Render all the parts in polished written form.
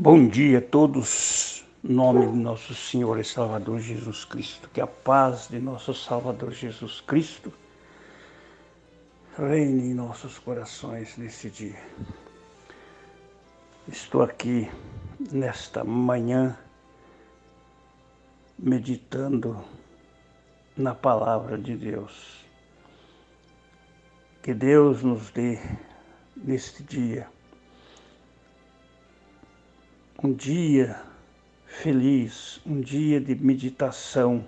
Bom dia a todos, em nome de nosso Senhor e Salvador Jesus Cristo. Que a paz de nosso Salvador Jesus Cristo reine em nossos corações nesse dia. Estou aqui nesta manhã meditando na palavra de Deus. Que Deus nos dê neste dia um dia feliz, um dia de meditação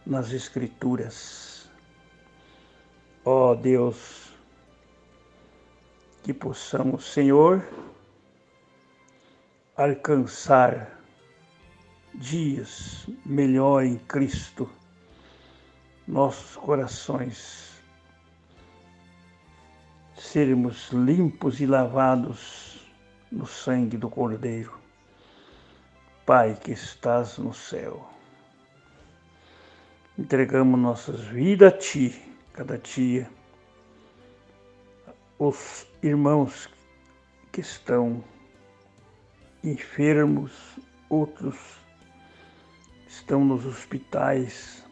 nas Escrituras. Ó Deus, que possamos, Senhor, alcançar dias melhor em Cristo, nossos corações sermos limpos e lavados no sangue do Cordeiro. Pai que estás no céu, entregamos nossas vidas a Ti, cada dia. Os irmãos que estão enfermos, outros estão nos hospitais.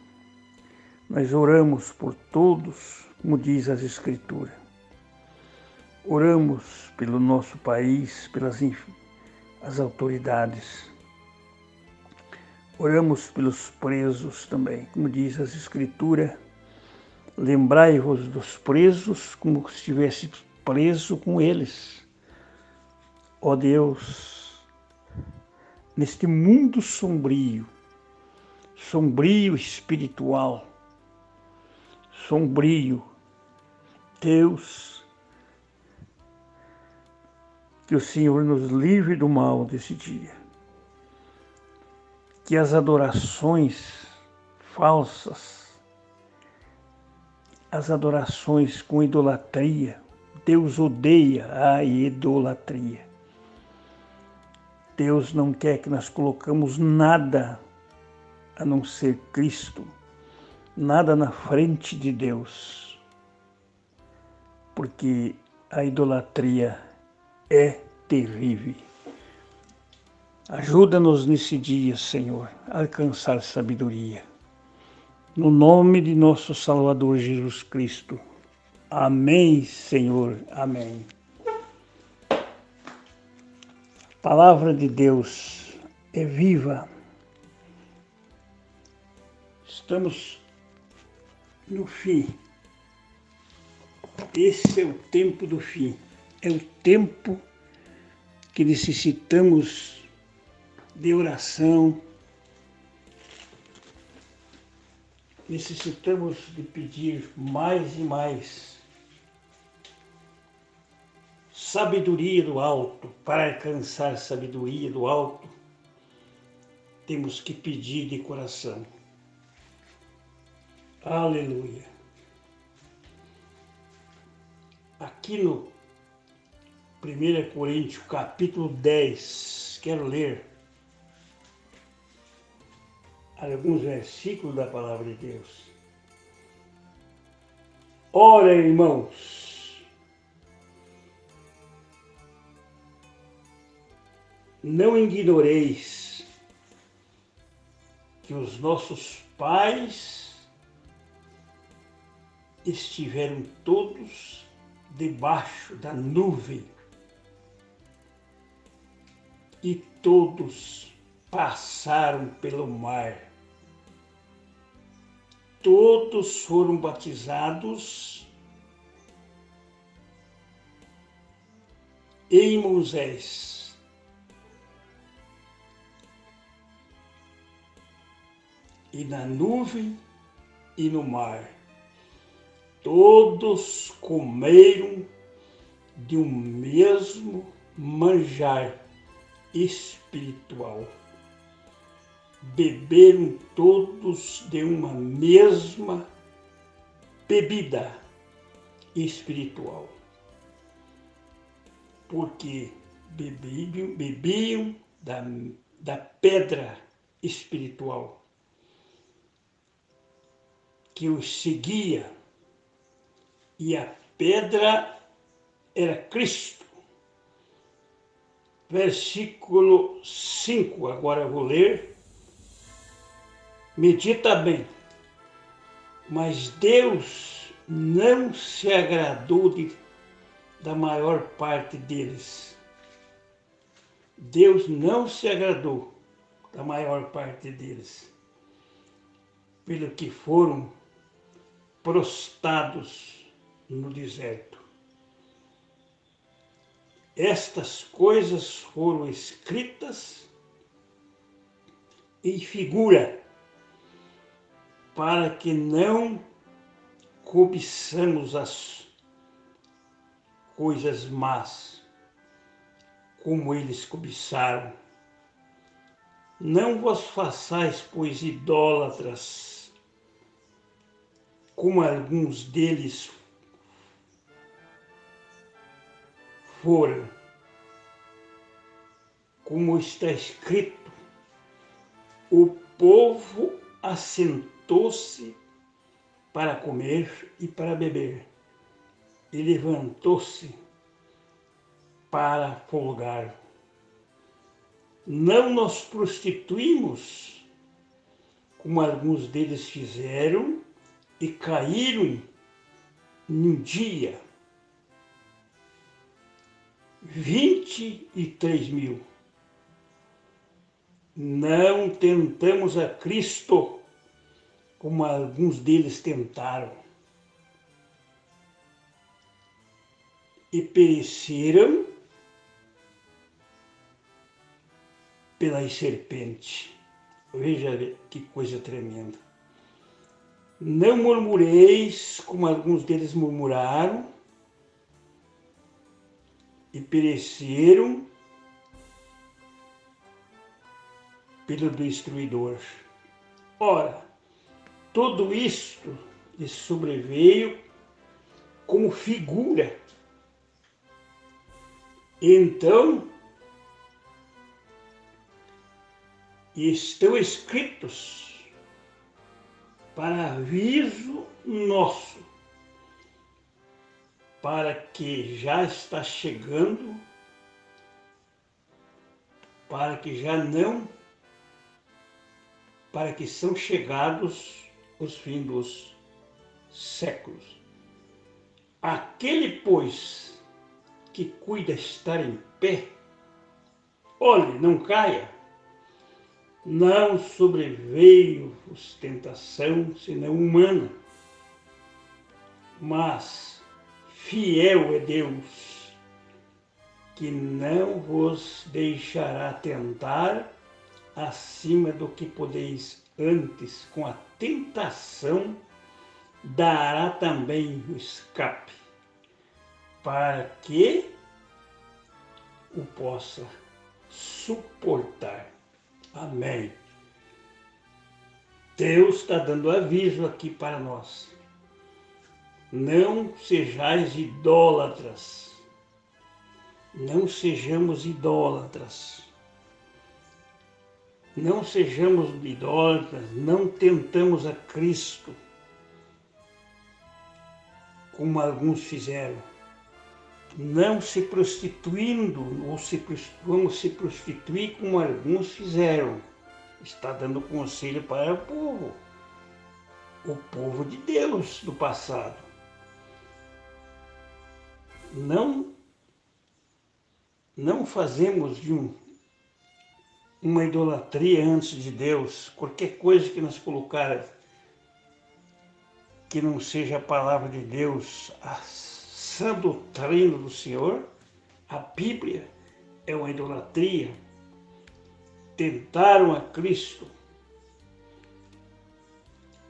Nós oramos por todos, como diz as Escrituras. Oramos pelo nosso país, pelas as autoridades. Oramos pelos presos também, como diz as Escrituras. Lembrai-vos dos presos como se estivesse preso com eles. Ó Deus, neste mundo sombrio espiritual, sombrio, Deus, que o Senhor nos livre do mal desse dia. Que as adorações falsas, as adorações com idolatria, Deus odeia a idolatria. Deus não quer que nós colocamos nada a não ser Cristo, nada na frente de Deus, porque a idolatria é terrível. Ajuda-nos nesse dia, Senhor, a alcançar sabedoria. No nome de nosso Salvador Jesus Cristo. Amém, Senhor. Amém. A palavra de Deus é viva. Estamos no fim. Esse é o tempo do fim. É o tempo que necessitamos de oração. Necessitamos de pedir mais e mais sabedoria do alto. Para alcançar sabedoria do alto, temos que pedir de coração. Aleluia. Aqui no 1 Coríntios, capítulo 10, quero ler alguns versículos da palavra de Deus. Ora, irmãos, não ignoreis que os nossos pais estiveram todos debaixo da nuvem e todos passaram pelo mar. Todos foram batizados em Moisés. E na nuvem e no mar. Todos comeram de um mesmo manjar espiritual. Beberam todos de uma mesma bebida espiritual. Porque bebiam da pedra espiritual que os seguia, e a pedra era Cristo. versículo 5, agora eu vou ler. Medita bem, mas Deus não se agradou da maior parte deles. Deus não se agradou da maior parte deles, pelo que foram prostrados no deserto. Estas coisas foram escritas em figura, para que não cobiçamos as coisas más, como eles cobiçaram. Não vos façais, pois, idólatras, como alguns deles foram. Como está escrito, o povo assentou-se para comer e para beber, e levantou-se para folgar. Não nos prostituímos, como alguns deles fizeram, e caíram num dia 23.000. Não tentamos a Cristo, como alguns deles tentaram, e pereceram pelas serpentes. Veja que coisa tremenda. Não murmureis, como alguns deles murmuraram, e pereceram pelo destruidor. Ora, tudo isto lhes sobreveio como figura. Então, estão escritos para aviso nosso, para que já está chegando, para que são chegados os fins dos séculos. Aquele, pois, que cuida estar em pé, olhe, não caia. Não sobreveio-vos tentação, senão humana, mas fiel é Deus, que não vos deixará tentar acima do que podeis, antes com a tentação dará também o escape, para que o possa suportar. Amém. Deus está dando aviso aqui para nós. Não sejais idólatras. Não sejamos idólatras. Não sejamos idólatras, não tentamos a Cristo, como alguns fizeram. Não se prostituindo, vamos se prostituir como alguns fizeram. Está dando conselho para o povo de Deus do passado. Não fazemos de uma idolatria antes de Deus. Qualquer coisa que nos colocar que não seja a palavra de Deus, a sã doutrina do Senhor, a Bíblia é uma idolatria. Tentaram a Cristo.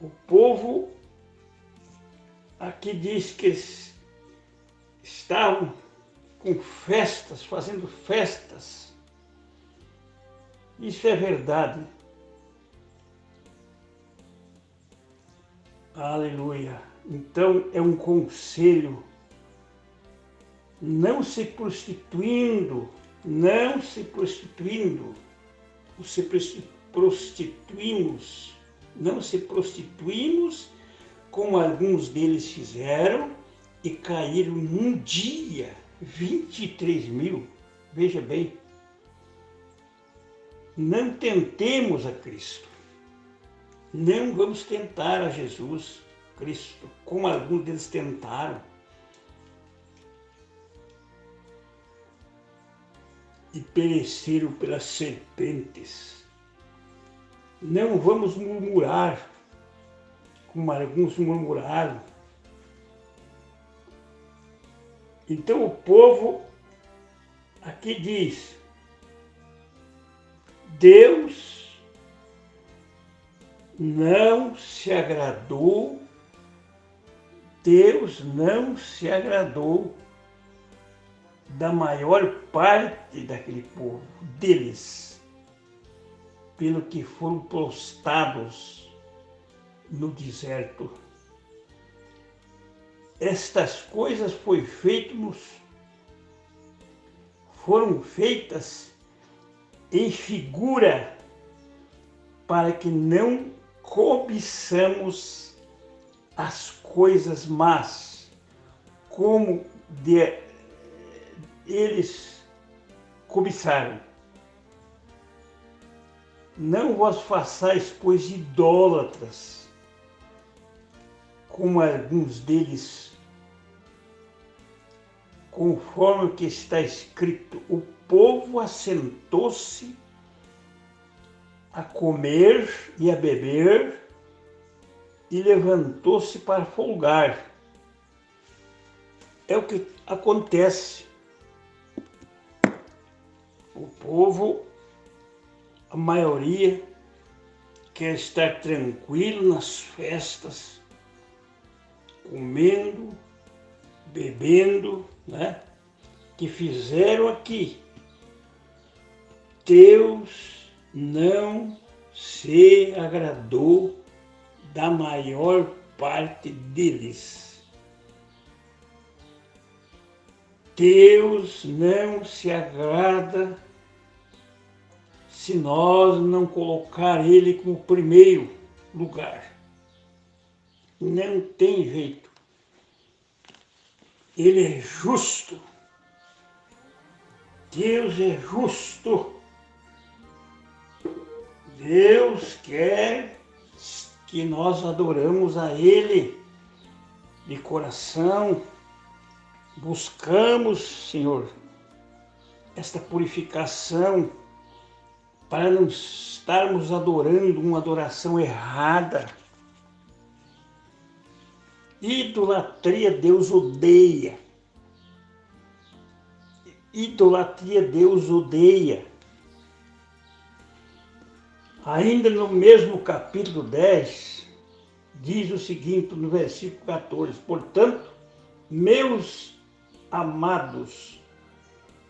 O povo aqui diz que estavam com festas, fazendo festas. Isso é verdade. Aleluia. Então é um conselho. Não se prostituindo, não se prostituímos como alguns deles fizeram e caíram num dia 23.000. Veja bem, Não tentemos a Cristo. Não vamos tentar a Jesus Cristo, como alguns deles tentaram. E pereceram pelas serpentes. Não vamos murmurar, como alguns murmuraram. Então o povo aqui diz: Deus não se agradou, da maior parte daquele povo, deles, pelo que foram prostrados no deserto. Estas coisas foram feitas em figura, para que não cobiçamos as coisas más, como eles cobiçaram. Não vos façais, pois, idólatras, como alguns deles, conforme o que está escrito: o povo assentou-se a comer e a beber, e levantou-se para folgar. É o que acontece. O povo, a maioria, quer estar tranquilo nas festas, comendo, bebendo, né? Que fizeram aqui. Deus não se agradou da maior parte deles. Deus não se agrada se nós não colocar Ele como primeiro lugar. Não tem jeito. Ele é justo. Deus é justo. Deus quer que nós adoramos a Ele de coração. Buscamos, Senhor, esta purificação para não estarmos adorando uma adoração errada. Idolatria Deus odeia. Idolatria Deus odeia. Ainda no mesmo capítulo 10, diz o seguinte, no versículo 14: portanto, meus amados,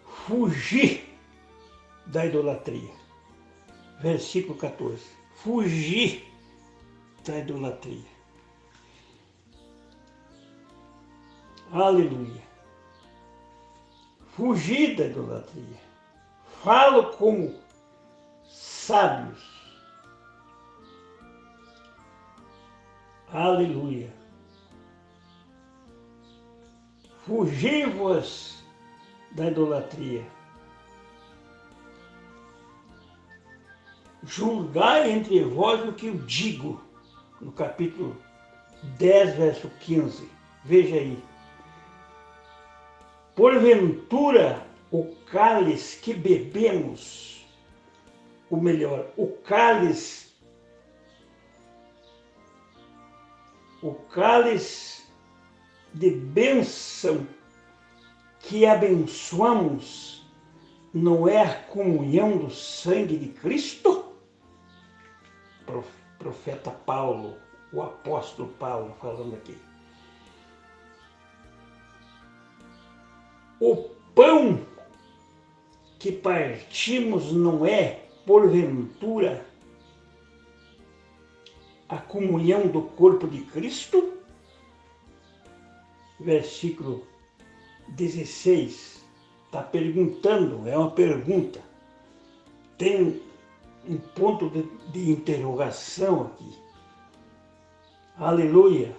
fugi da idolatria. Versículo 14. Fugi da idolatria. Aleluia. Fugi da idolatria. Falo como sábios. Aleluia. Fugi-vos da idolatria. Julgai entre vós o que eu digo, no capítulo 10, verso 15. Veja aí. Porventura, o cálice que bebemos, ou melhor, o cálice de bênção que abençoamos, não é a comunhão do sangue de Cristo? Profeta Paulo, o apóstolo Paulo falando aqui. O pão que partimos não é, porventura, a comunhão do corpo de Cristo? Versículo 16, está perguntando, é uma pergunta. Tem um ponto de interrogação aqui. Aleluia.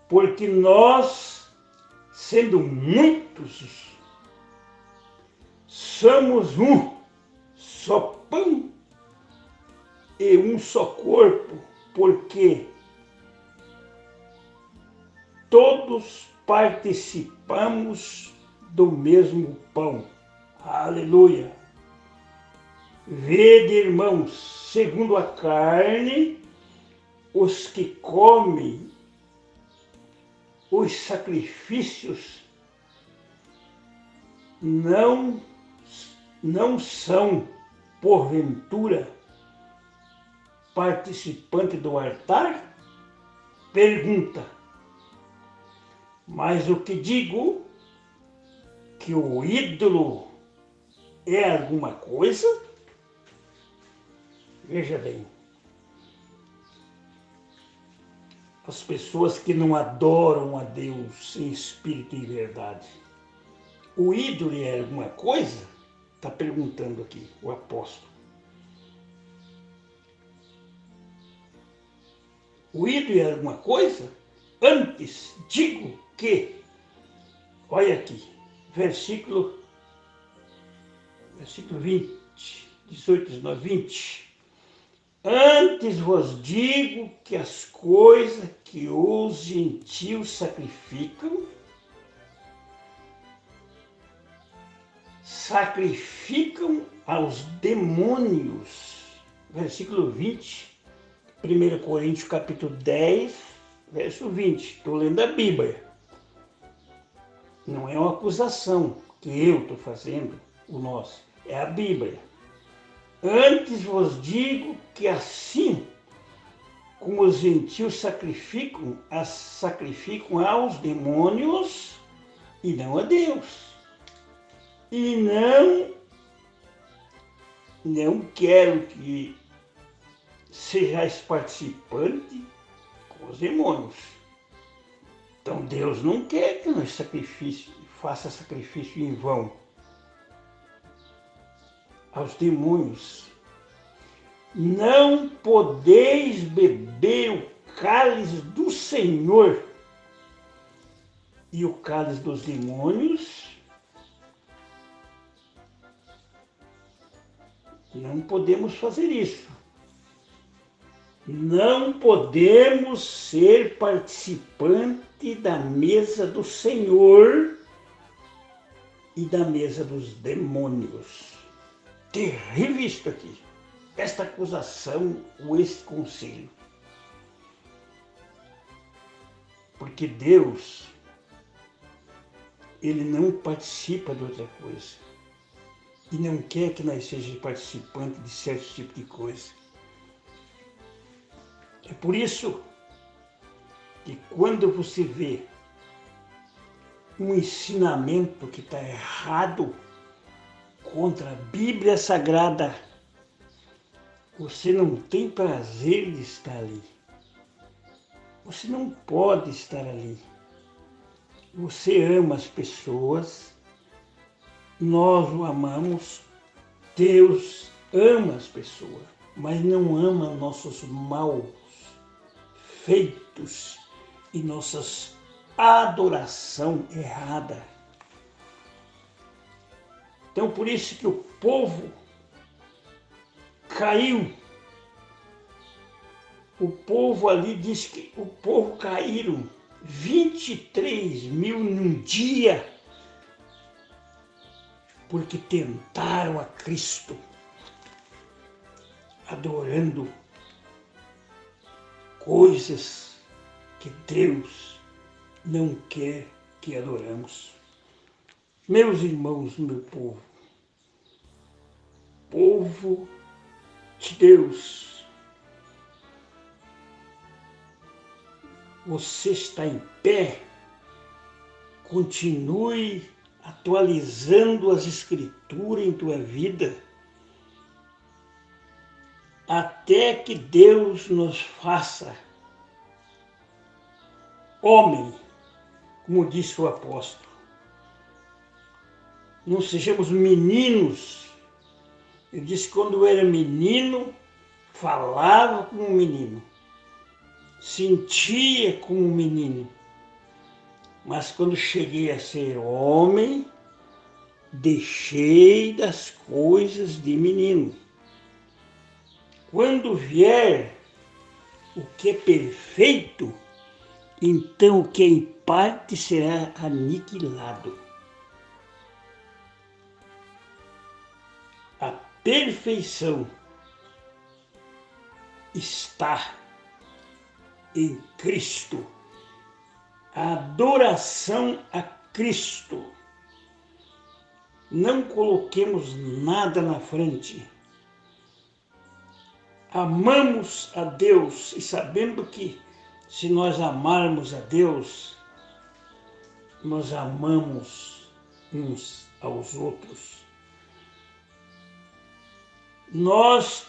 Porque nós, sendo muitos, somos um só pão e um só corpo, porque todos participamos do mesmo pão. Aleluia! Vede, irmãos, segundo a carne, os que comem os sacrifícios não são, porventura, participantes do altar? Pergunta. Mas o que digo, que o ídolo é alguma coisa? Veja bem, as pessoas que não adoram a Deus em espírito e verdade, o ídolo é alguma coisa? Está perguntando aqui o apóstolo. O ídolo é alguma coisa? Antes digo que, olha aqui, versículo 20, 18, 19, 20. Antes vos digo que as coisas que os gentios sacrificam aos demônios. Versículo 20, 1 Coríntios capítulo 10, verso 20. Estou lendo a Bíblia. Não é uma acusação que eu estou fazendo, o nosso. É a Bíblia. Antes vos digo que assim como os gentios sacrificam aos demônios e não a Deus. E não quero que sejais participante com os demônios. Então Deus não quer que nós faça sacrifício em vão aos demônios. Não podeis beber o cálice do Senhor e o cálice dos demônios. Não podemos fazer isso. Não podemos ser participante da mesa do Senhor e da mesa dos demônios. Terrível isto aqui. Esta acusação ou este conselho. Porque Deus, Ele não participa de outra coisa. E não quer que nós sejamos participantes de certo tipo de coisa. É por isso que quando você vê um ensinamento que está errado contra a Bíblia Sagrada, você não tem prazer de estar ali. Você não pode estar ali. Você ama as pessoas, nós o amamos, Deus ama as pessoas, mas não ama nossos maus feitos e nossas adoração errada. Então por isso que o povo caiu. O povo ali diz que o povo caíram 23 mil num dia, porque tentaram a Cristo, adorando coisas que Deus não quer que adoramos. Meus irmãos, meu povo de Deus, você está em pé, continue atualizando as Escrituras em tua vida, até que Deus nos faça homem, como disse o apóstolo. Não sejamos meninos. Ele disse que quando eu era menino, falava como um menino, sentia como um menino. Mas quando cheguei a ser homem, deixei das coisas de menino. Quando vier o que é perfeito, então o que é em parte será aniquilado. A perfeição está em Cristo. A adoração a Cristo. Não coloquemos nada na frente. Amamos a Deus e sabendo que se nós amarmos a Deus, nós amamos uns aos outros. Nós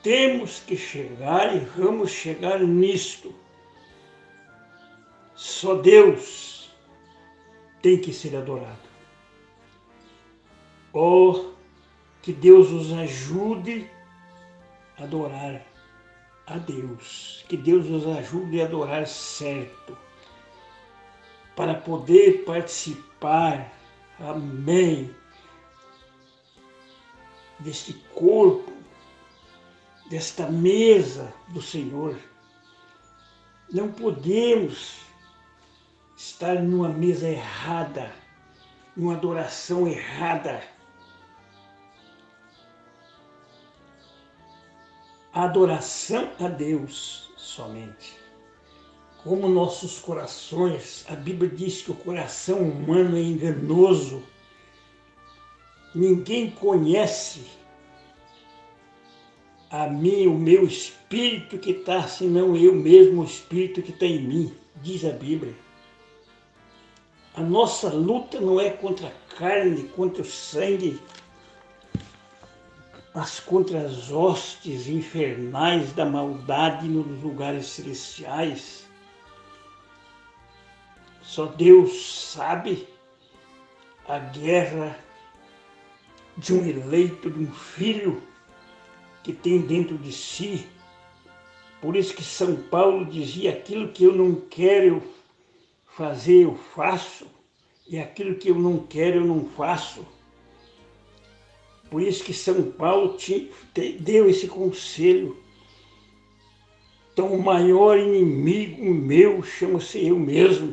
temos que chegar e vamos chegar nisto. Só Deus tem que ser adorado. Oh, que Deus nos ajude a adorar a Deus. Que Deus nos ajude a adorar certo. Para poder participar, amém, deste corpo, desta mesa do Senhor. Não podemos estar numa mesa errada, numa adoração errada. A adoração a Deus somente. Como nossos corações, a Bíblia diz que o coração humano é enganoso. Ninguém conhece a mim, o meu espírito que está, senão eu mesmo, o espírito que está em mim, diz a Bíblia. A nossa luta não é contra a carne, contra o sangue, mas contra as hostes infernais da maldade nos lugares celestiais. Só Deus sabe a guerra de um eleito, de um filho que tem dentro de si. Por isso que São Paulo dizia: aquilo que eu não quero fazer, eu faço, e aquilo que eu não quero, eu não faço. Por isso que São Paulo deu esse conselho. Então, o maior inimigo meu chama-se eu mesmo.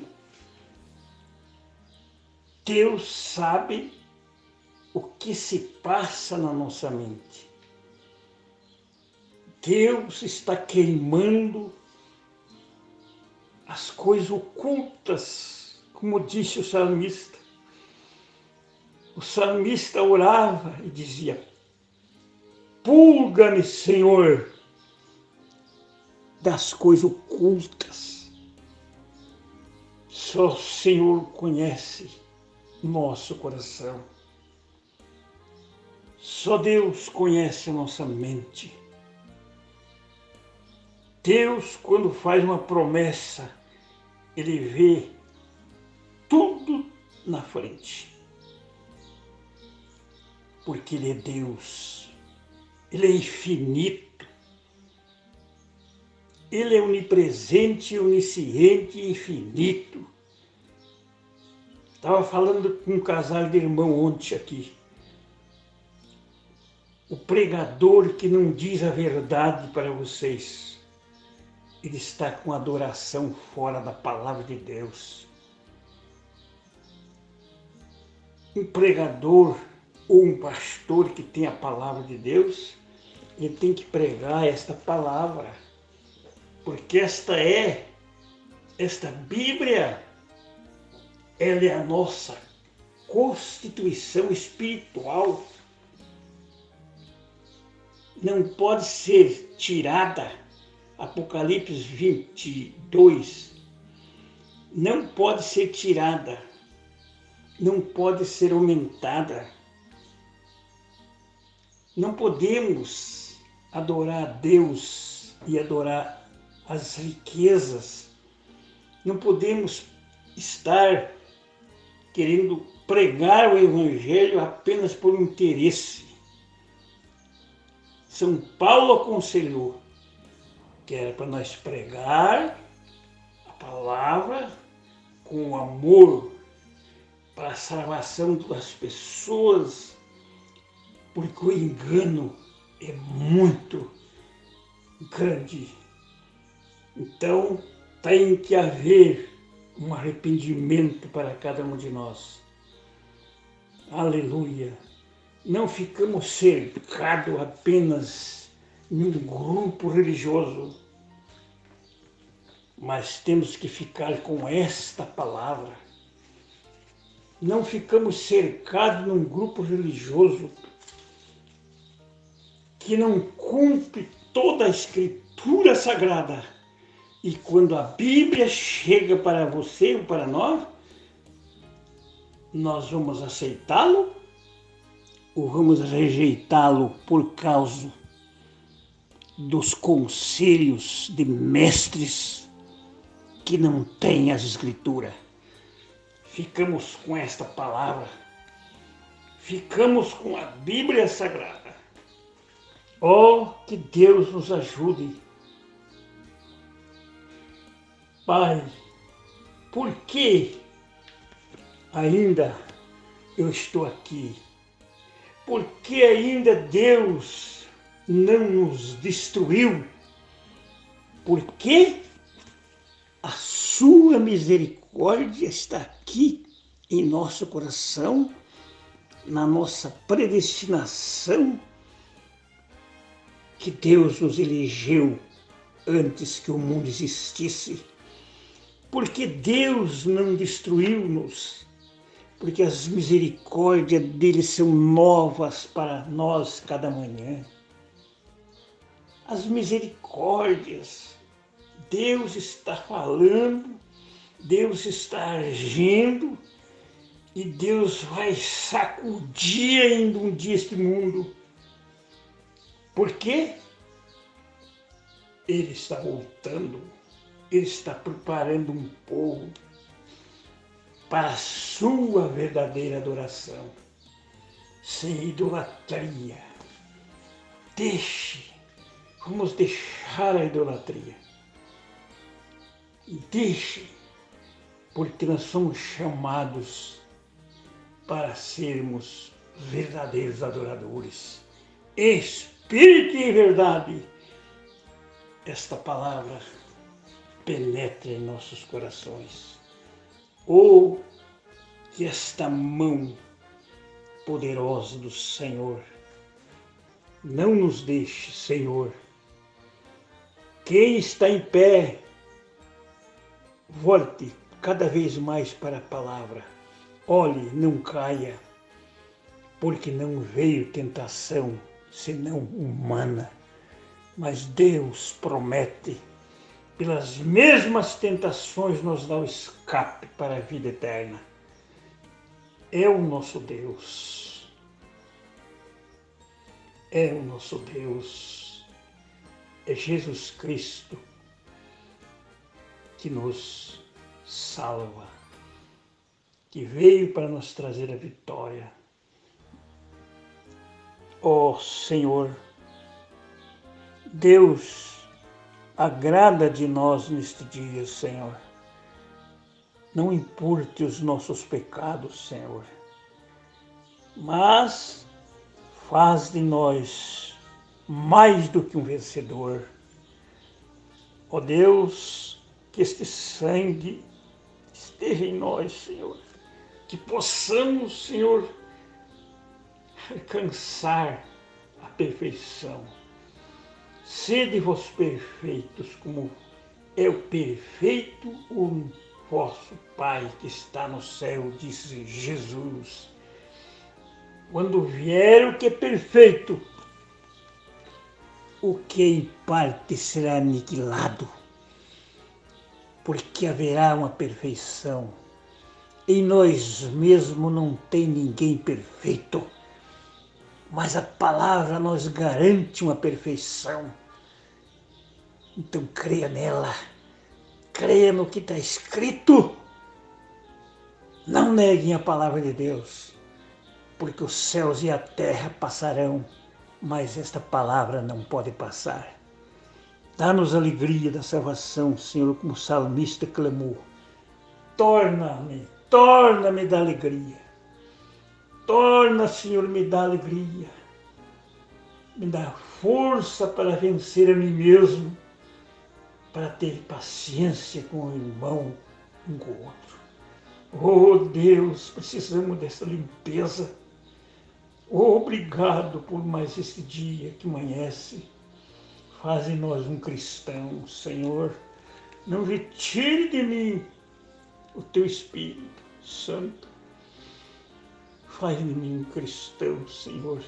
Deus sabe o que se passa na nossa mente. Deus está queimando as coisas ocultas, como disse o salmista. O salmista orava e dizia: purga-me, Senhor, das coisas ocultas. Só o Senhor conhece nosso coração. Só Deus conhece a nossa mente. Deus, quando faz uma promessa, Ele vê tudo na frente. Porque Ele é Deus. Ele é infinito. Ele é onipresente, onisciente e infinito. Estava falando com um casal de irmão ontem aqui. O pregador que não diz a verdade para vocês, ele está com adoração fora da palavra de Deus. Um pregador ou um pastor que tem a palavra de Deus, ele tem que pregar esta palavra, porque esta Bíblia, ela é a nossa constituição espiritual. Não pode ser tirada. Apocalipse 22, não pode ser tirada, não pode ser aumentada. Não podemos adorar a Deus e adorar as riquezas. Não podemos estar querendo pregar o Evangelho apenas por interesse. São Paulo aconselhou que era para nós pregar a palavra com amor para a salvação das pessoas, porque o engano é muito grande. Então, tem que haver um arrependimento para cada um de nós. Aleluia! Não ficamos cercados apenas em um grupo religioso, mas temos que ficar com esta palavra. Não ficamos cercados num grupo religioso que não cumpre toda a Escritura Sagrada. E quando a Bíblia chega para você ou para nós vamos aceitá-lo ou vamos rejeitá-lo por causa dos conselhos de mestres que não têm as Escrituras? Ficamos com esta palavra, ficamos com a Bíblia Sagrada. Oh, que Deus nos ajude. Pai, por que ainda eu estou aqui? Por que ainda Deus não nos destruiu? Por que a sua misericórdia está aqui em nosso coração, na nossa predestinação, que Deus nos elegeu antes que o mundo existisse. Porque Deus não destruiu-nos, porque as misericórdias dele são novas para nós cada manhã. As misericórdias, Deus está falando, Deus está agindo e Deus vai sacudir ainda um dia este mundo. Por quê? Ele está voltando, ele está preparando um povo para a sua verdadeira adoração, sem idolatria. Vamos deixar a idolatria. Deixe, porque nós somos chamados para sermos verdadeiros adoradores. Espírito e verdade, esta palavra penetre em nossos corações. Oh, que esta mão poderosa do Senhor não nos deixe, Senhor. Quem está em pé, volte cada vez mais para a palavra. Olhe, não caia, porque não veio tentação senão humana. Mas Deus promete, pelas mesmas tentações, nos dá o escape para a vida eterna. É o nosso Deus. É o nosso Deus. É Jesus Cristo que nos salva, que veio para nos trazer a vitória. Ó Senhor, Deus, agrada de nós neste dia, Senhor. Não importe os nossos pecados, Senhor, mas faz de nós mais do que um vencedor. Ó Deus, que este sangue esteja em nós, Senhor, que possamos, Senhor, alcançar a perfeição. Sede-vos perfeitos, como é o perfeito o vosso Pai que está no céu, disse Jesus. Quando vier o que é perfeito, o que em parte será aniquilado, porque haverá uma perfeição. Em nós mesmos não tem ninguém perfeito, mas a palavra nos garante uma perfeição. Então creia nela, creia no que está escrito. Não neguem a palavra de Deus, porque os céus e a terra passarão, mas esta palavra não pode passar. Dá-nos a alegria da salvação, Senhor, como o salmista clamou. Torna-me da alegria. Torna, Senhor, me dá alegria. me dá força para vencer a mim mesmo, para ter paciência com o irmão, um com o outro. Oh Deus, precisamos dessa limpeza. Oh, obrigado por mais esse dia que amanhece. Faz em nós um cristão, Senhor. Não retire de mim o teu Espírito Santo. Faz de mim um cristão, Senhor,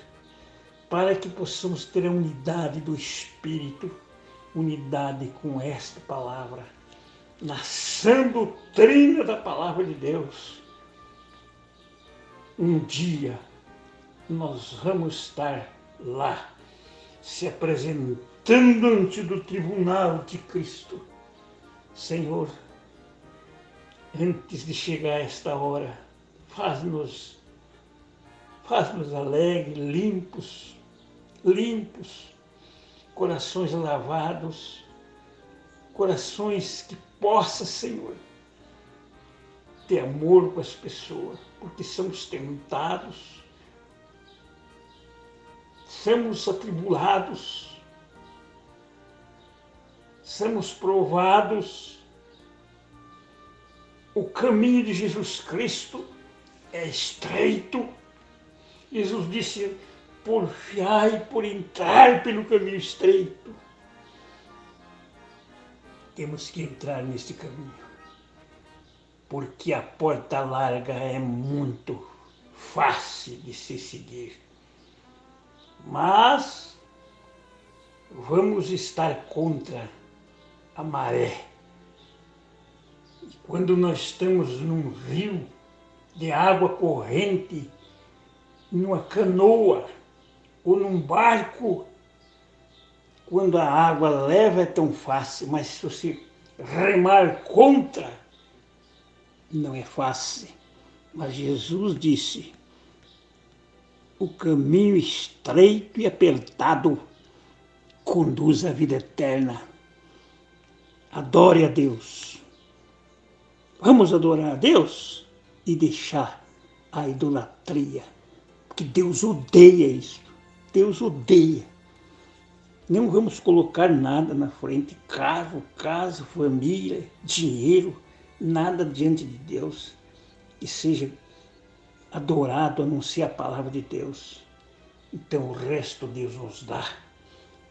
para que possamos ter a unidade do Espírito, unidade com esta palavra, na sã doutrina da palavra de Deus. Um dia nós vamos estar lá, se apresentando ante do tribunal de Cristo. Senhor, antes de chegar esta hora, faz-nos alegres, limpos, corações lavados, corações que possam, Senhor, ter amor com as pessoas, porque somos tentados, somos atribulados, somos provados. O caminho de Jesus Cristo é estreito. Jesus disse, porfiai por entrar pelo caminho estreito. Temos que entrar neste caminho, porque a porta larga é muito fácil de se seguir. Mas vamos estar contra a maré. E quando nós estamos num rio de água corrente, numa canoa ou num barco, quando a água leva é tão fácil, mas se você remar contra, não é fácil. Mas Jesus disse, o caminho estreito e apertado conduz à vida eterna. Adore a Deus. Vamos adorar a Deus e deixar a idolatria. Porque Deus odeia isso. Deus odeia. Não vamos colocar nada na frente, carro, casa, família, dinheiro, nada diante de Deus que seja adorado a não ser a palavra de Deus. Então o resto Deus nos dá.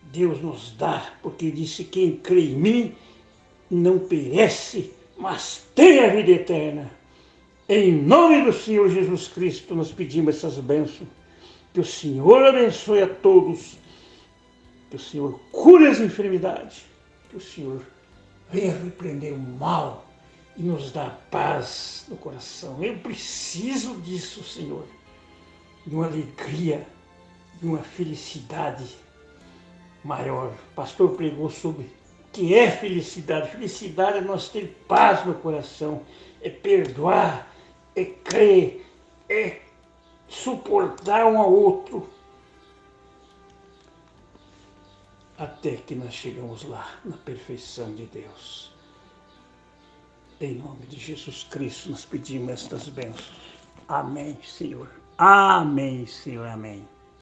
Deus nos dá, porque disse, quem crê em mim não perece, mas tem a vida eterna. Em nome do Senhor Jesus Cristo nós pedimos essas bênçãos. Que o Senhor abençoe a todos. Que o Senhor cure as enfermidades. Que o Senhor venha repreender o mal e nos dá paz no coração. Eu preciso disso, Senhor. De uma alegria, de uma felicidade maior. O pastor pregou sobre o que é felicidade. Felicidade é nós ter paz no coração, é perdoar, é crer, é suportar um ao outro, até que nós chegamos lá, na perfeição de Deus. Em nome de Jesus Cristo, nós pedimos estas bênçãos. Amém, Senhor. Amém, Senhor. Amém.